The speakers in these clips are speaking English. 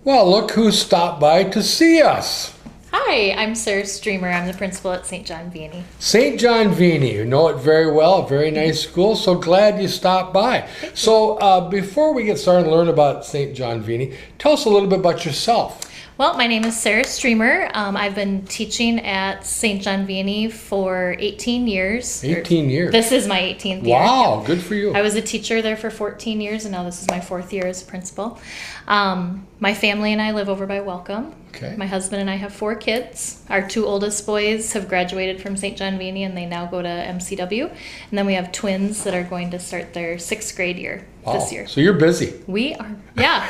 Well, look who stopped by to see us. Hi, I'm Sarah Striemer. I'm the principal at St. John Vianney. St. John Vianney, you know it very well, a very nice school, so glad you stopped by. So before we get started and learn about St. John Vianney, tell us a little bit about yourself. Well, my name is Sarah Striemer. I've been teaching at St. John Vianney for 18 years. 18 years. This is my 18th year. Wow, good for you. I was a teacher there for 14 years, and now this is my 4th year as a principal. My family and I live over by Welcome. Okay. My husband and I have 4 kids. Our 2 oldest boys have graduated from St. John Vianney, and they now go to MCW. And then we have twins that are going to start their 6th grade year this year. So you're busy. We are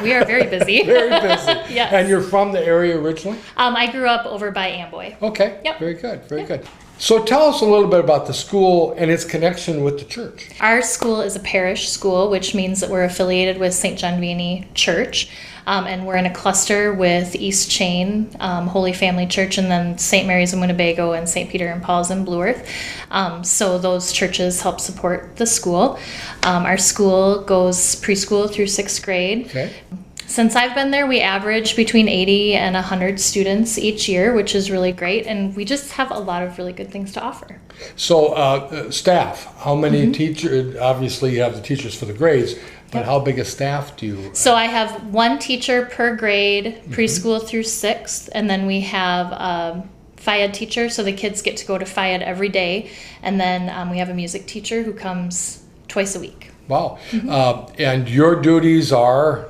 very busy. Very busy. Yes. And you're from the area originally? I grew up over by Amboy. Okay. Yep. Very good. Very good. So tell us a little bit about the school and its connection with the church. Our school is a parish school, which means that we're affiliated with St. John Vianney Church. And we're in a cluster with East Chain, Holy Family Church, and then St. Mary's in Winnebago and St. Peter and Paul's in Blue Earth. So those churches help support the school. Our school goes preschool through 6th grade. Okay. Since I've been there, we average between 80 and 100 students each year, which is really great, and we just have a lot of really good things to offer. So staff, how many teachers? Obviously you have the teachers for the grades, but how big a staff do you? So I have 1 teacher per grade, preschool through 6th, and then we have a Phi-Ed teacher, so the kids get to go to Phi-Ed every day, and then we have a music teacher who comes twice a week. Wow. And your duties are?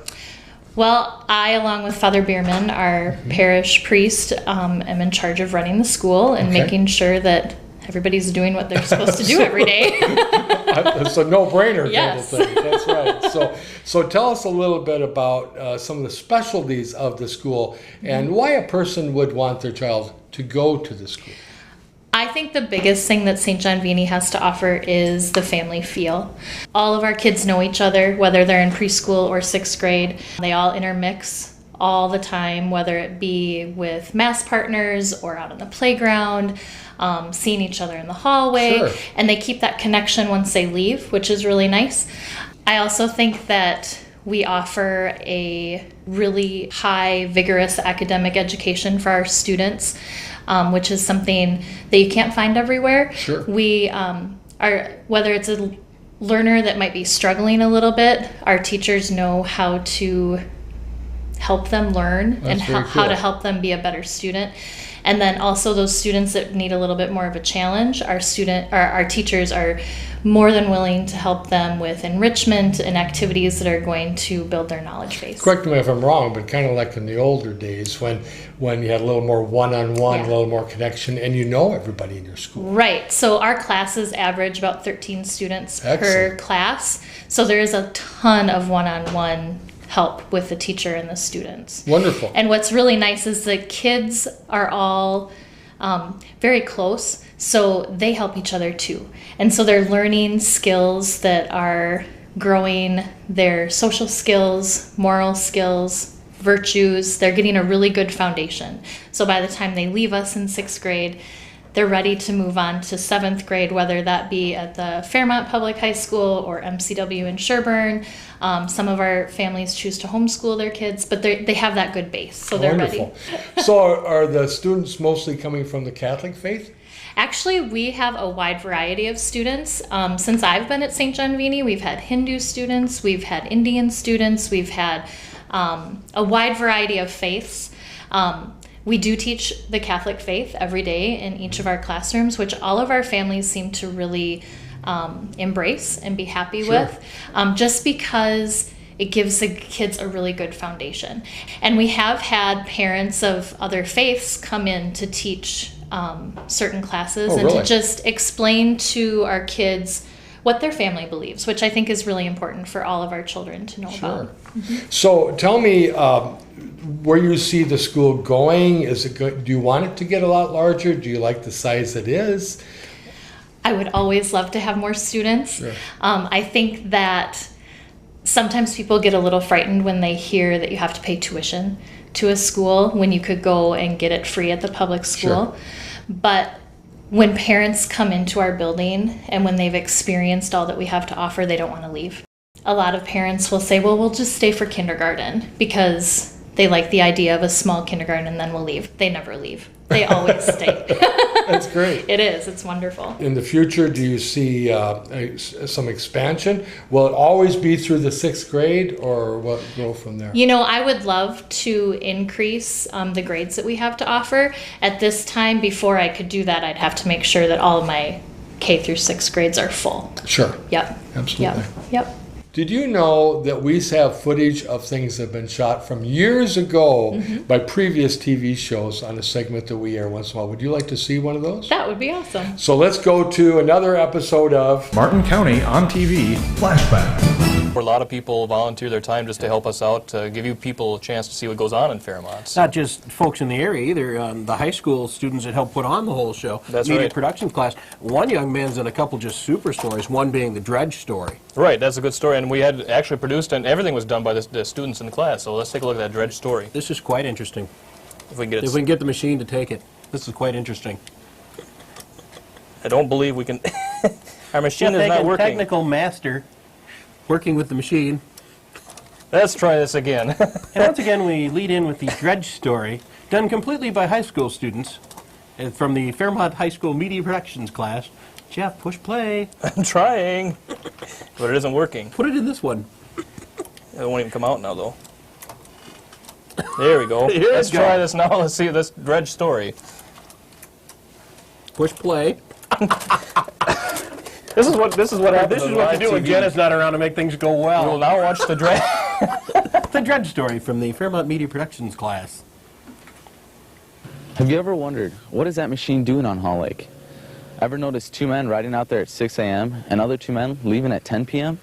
Well, I, along with Father Bierman, our parish priest, am in charge of running the school and making sure that everybody's doing what they're supposed to do every day. It's a no-brainer kind of Yes. thing. That's right. So tell us a little bit about some of the specialties of the school and why a person would want their child to go to the school. I think the biggest thing that St. John Vianney has to offer is the family feel. All of our kids know each other, whether they're in preschool or 6th grade. They all intermix all the time, whether it be with mass partners or out on the playground, seeing each other in the hallway. Sure. And they keep that connection once they leave, which is really nice. I also think that we offer a really high, vigorous academic education for our students, which is something that you can't find everywhere. Sure. We whether it's a learner that might be struggling a little bit, our teachers know how to help them learn and how to help them be a better student. And then also those students that need a little bit more of a challenge, our teachers are more than willing to help them with enrichment and activities that are going to build their knowledge base. Correct me if I'm wrong, but kind of like in the older days when you had a little more one-on-one, a little more connection, and you know everybody in your school. Right. So our classes average about 13 students per class. So there is a ton of one-on-one help with the teacher and the students. Wonderful. And what's really nice is the kids are all very close, so they help each other too. And so they're learning skills that are growing their social skills, moral skills, virtues. They're getting a really good foundation. So by the time they leave us in 6th grade, they're ready to move on to 7th grade, whether that be at the Fairmont Public High School or MCW in Sherburne. Some of our families choose to homeschool their kids, but they have that good base, so they're Wonderful. ready. So are the students mostly coming from the Catholic faith? Actually, we have a wide variety of students. Since I've been at St. John Vianney, we've had Hindu students, we've had Indian students, we've had a wide variety of faiths. We do teach the Catholic faith every day in each of our classrooms, which all of our families seem to really embrace and be happy with, just because it gives the kids a really good foundation. And we have had parents of other faiths come in to teach certain classes to just explain to our kids what their family believes, which I think is really important for all of our children to know about. So tell me where you see the school going. Is it good? Do you want it to get a lot larger? Do you like the size it is? I would always love to have more students. I think that sometimes people get a little frightened when they hear that you have to pay tuition to a school when you could go and get it free at the public school. But when parents come into our building and when they've experienced all that we have to offer, they don't want to leave. A lot of parents will say, well, we'll just stay for kindergarten because they like the idea of a small kindergarten and then we'll leave. They never leave. They always stay. That's great. It is. It's wonderful. In the future, do you see some expansion? Will it always be through the 6th grade, or what go from there? You know, I would love to increase the grades that we have to offer. At this time, before I could do that, I'd have to make sure that all of my K through 6th grades are full. Sure. Yep. Absolutely. Yep. Did you know that we have footage of things that have been shot from years ago by previous TV shows on a segment that we air once in a while? Would you like to see one of those? That would be awesome. So let's go to another episode of Martin County on TV Flashback. Where a lot of people volunteer their time just to help us out, to give you people a chance to see what goes on in Fairmont. Not just folks in the area either. The high school students that help put on the whole show. That's Media right. production class. One young man's done a couple just super stories, one being the Dredge story. Right, that's a good story, and we had actually produced, and everything was done by the students in the class, so let's take a look at that Dredge story. This is quite interesting. If we can get it. If we can get the machine to take it. This is quite interesting. I don't believe we can. Our machine is not working. Technical master working with the machine. Let's try this again. And once again, we lead in with the Dredge story, done completely by high school students from the Fairmont High School Media Productions class. Jeff, push play. I'm trying, but it isn't working. Put it in this one. It won't even come out now, though. There we go. Here Let's it goes. try this now. Let's see this Dredge story. Push play. This is what happens. This is what to do when Jenna's not around to make things go We'll well. now watch the Dredge. The Dredge story from the Fairmont Media Productions class. Have you ever wondered, what is that machine doing on Hall Lake? Ever noticed 2 men riding out there at 6 a.m. and other 2 men leaving at 10 p.m.?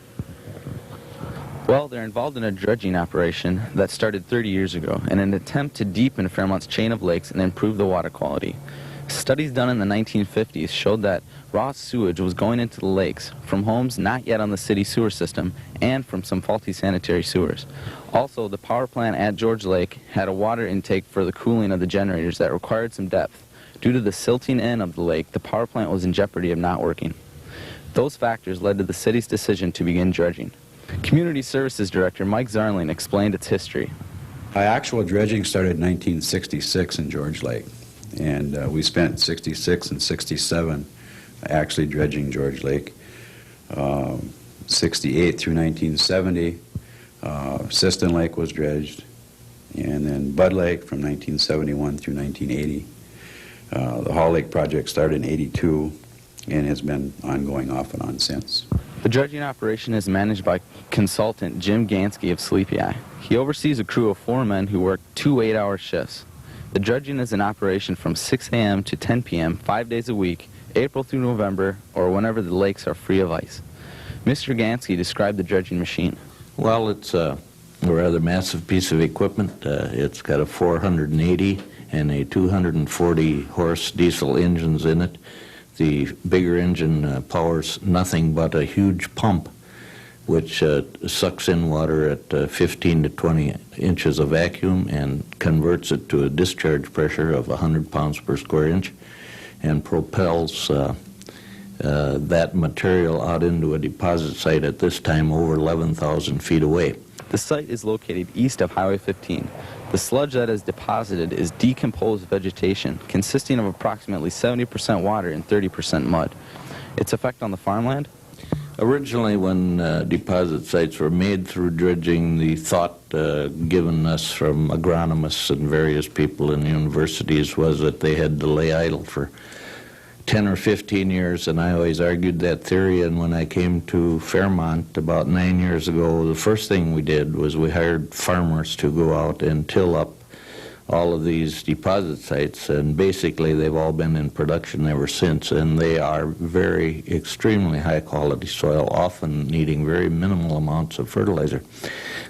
Well, they're involved in a dredging operation that started 30 years ago in an attempt to deepen Fairmont's chain of lakes and improve the water quality. Studies done in the 1950s showed that raw sewage was going into the lakes from homes not yet on the city sewer system and from some faulty sanitary sewers. Also, the power plant at George Lake had a water intake for the cooling of the generators that required some depth. Due to the silting in of the lake, the power plant was in jeopardy of not working. Those factors led to the city's decision to begin dredging. Community Services Director Mike Zarling explained its history. Actual dredging started in 1966 in George Lake, and we spent 66 and 67 actually dredging George Lake. 68 through 1970, Siston Lake was dredged, and then Bud Lake from 1971 through 1980. The Hall Lake project started in 82 and has been ongoing off and on since. The dredging operation is managed by consultant Jim Gansky of Sleepy Eye. He oversees a crew of 4 men who work 2 8-hour shifts. The dredging is in operation from 6 a.m. to 10 p.m. 5 days a week, April through November, or whenever the lakes are free of ice. Mr. Gansky described the dredging machine. Well, it's a rather massive piece of equipment. It's got a 480 and a 240 horse diesel engines in it. The bigger engine powers nothing but a huge pump which sucks in water at 15 to 20 inches of vacuum and converts it to a discharge pressure of 100 pounds per square inch and propels that material out into a deposit site at this time over 11,000 feet away. The site is located east of Highway 15. The sludge that is deposited is decomposed vegetation consisting of approximately 70% water and 30% mud. Its effect on the farmland? Originally, when deposit sites were made through dredging, the thought given us from agronomists and various people in universities was that they had to lay idle for 10 or 15 years, and I always argued that theory. And when I came to Fairmont about 9 years ago, the first thing we did was we hired farmers to go out and till up all of these deposit sites, and basically they've all been in production ever since, and they are very extremely high quality soil, often needing very minimal amounts of fertilizer.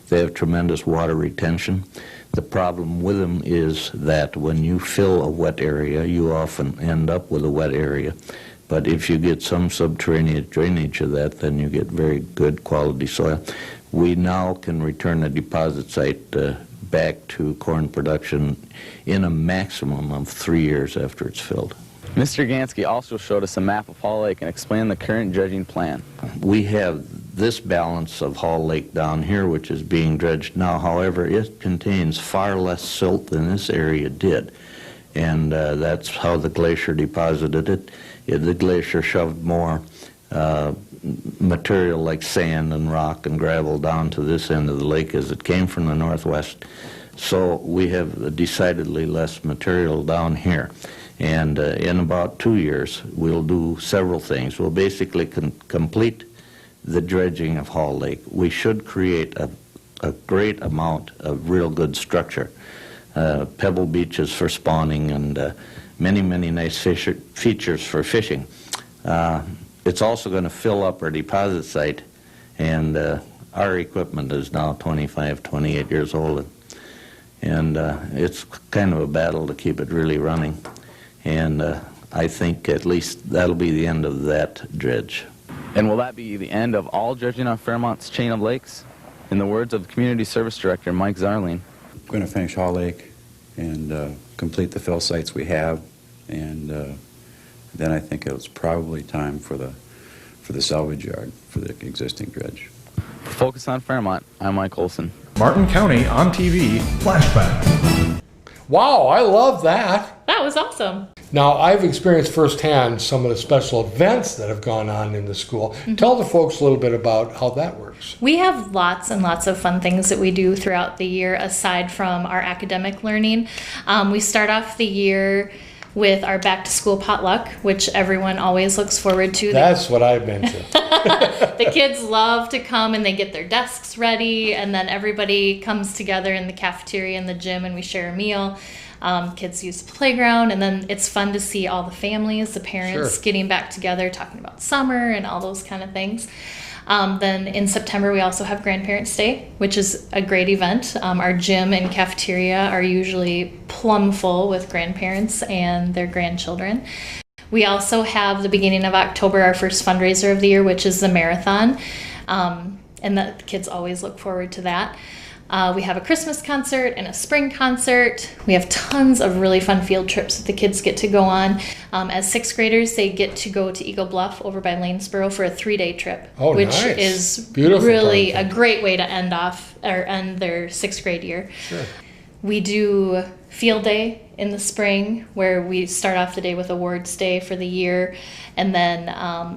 They have tremendous water retention. The problem with them is that when you fill a wet area, you often end up with a wet area. But if you get some subterranean drainage of that, then you get very good quality soil. We now can return a deposit site back to corn production in a maximum of 3 years after it's filled. Mr. Gansky also showed us a map of Hall Lake and explained the current dredging plan. We have this balance of Hall Lake down here, which is being dredged now. However, it contains far less silt than this area did, and that's how the glacier deposited it. The glacier shoved more material like sand and rock and gravel down to this end of the lake as it came from the northwest. So we have decidedly less material down here. And in about 2 years, we'll do several things. We'll basically complete the dredging of Hall Lake. We should create a great amount of real good structure. Pebble beaches for spawning and many, many nice features for fishing. It's also going to fill up our deposit site, and our equipment is now 25, 28 years old. And it's kind of a battle to keep it really running. And I think at least that'll be the end of that dredge. And will that be the end of all dredging on Fairmont's chain of lakes? In the words of the Community Service Director, Mike Zarling. We're going to finish Hall Lake and complete the fill sites we have, and then I think it's probably time for the salvage yard for the existing dredge. For Focus on Fairmont, I'm Mike Olson. Martin County on TV, Flashback. Wow, I love that. That was awesome. Now, I've experienced firsthand some of the special events that have gone on in the school. Tell the folks a little bit about how that works. We have lots and lots of fun things that we do throughout the year aside from our academic learning. We start off the year with our back to school potluck, which everyone always looks forward to. That's what I've been to. The kids love to come and they get their desks ready, and then everybody comes together in the cafeteria and the gym and we share a meal. Kids use the playground, and then it's fun to see all the families, the parents getting back together, talking about summer and all those kind of things. Then in September, we also have Grandparents' Day, which is a great event. Our gym and cafeteria are usually plumb full with grandparents and their grandchildren. We also have the beginning of October, our first fundraiser of the year, which is the marathon. And the kids always look forward to that. We have a Christmas concert and a spring concert. We have tons of really fun field trips that the kids get to go on. As sixth graders, they get to go to Eagle Bluff over by Lanesboro for a 3-day trip, which nice. is Beautiful really part. a great way to end their sixth grade year. Sure. We do field day in the spring, where we start off the day with awards day for the year, and then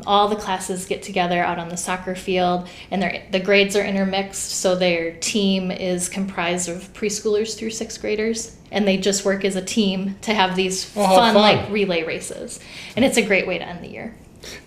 all the classes get together out on the soccer field, and the grades are intermixed, so their team is comprised of preschoolers through sixth graders, and they just work as a team to have these fun like relay races, and it's a great way to end the year.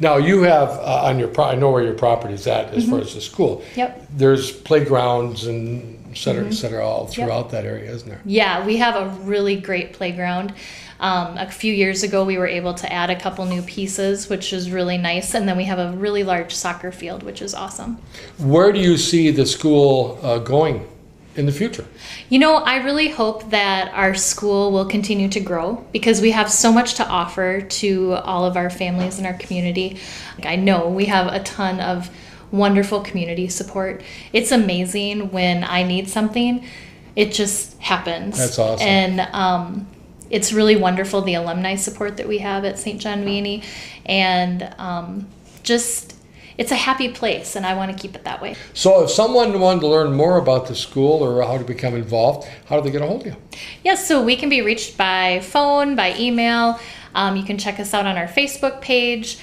Now you have on your I know where your property is at as far as the school. Yep. There's playgrounds and et cetera, all throughout that area, isn't there? Yeah, we have a really great playground. A few years ago, we were able to add a couple new pieces, which is really nice. And then we have a really large soccer field, which is awesome. Where do you see the school going in the future? You know, I really hope that our school will continue to grow because we have so much to offer to all of our families in our community. I know we have a ton of wonderful community support. It's amazing when I need something, it just happens. That's awesome. And it's really wonderful, the alumni support that we have at St. John Vianney, and it's a happy place, and I want to keep it that way. So if someone wanted to learn more about the school or how to become involved, how do they get a hold of you? Yes, so we can be reached by phone, by email. You can check us out on our Facebook page,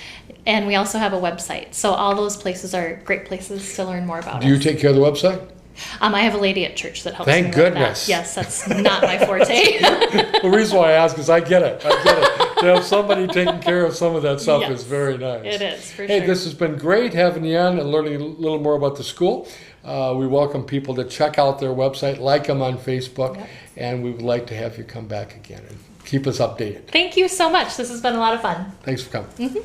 and we also have a website. So all those places are great places to learn more about us. Do you take care of the website? I have a lady at church that helps me Thank with goodness. that. Yes, that's not my forte. The reason why I ask is I get it. To have somebody taking care of some of that stuff Yes, is very nice. it is, for Hey, sure. this has been great having you on and learning a little more about the school. We welcome people to check out their website, like them on Facebook, and we would like to have you come back again and keep us updated. Thank you so much. This has been a lot of fun. Thanks for coming.